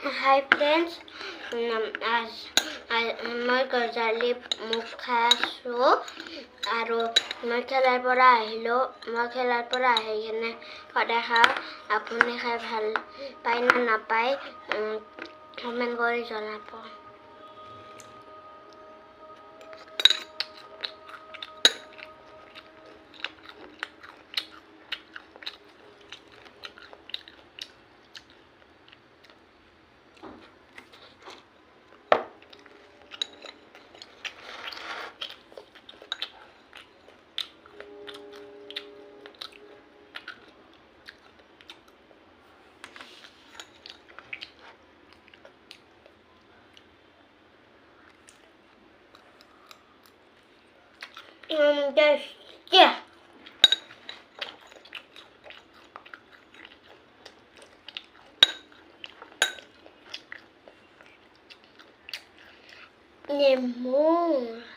Hi friends, মই গজালি মুখ খাই আছোঁ আৰু মই খেলাৰ পৰা আহি কিনে সদায় খাওঁ। আপুনি খাই ভাল পায় নে নাপায় কমেণ্ট কৰি জনাব। Yeah. Lemon.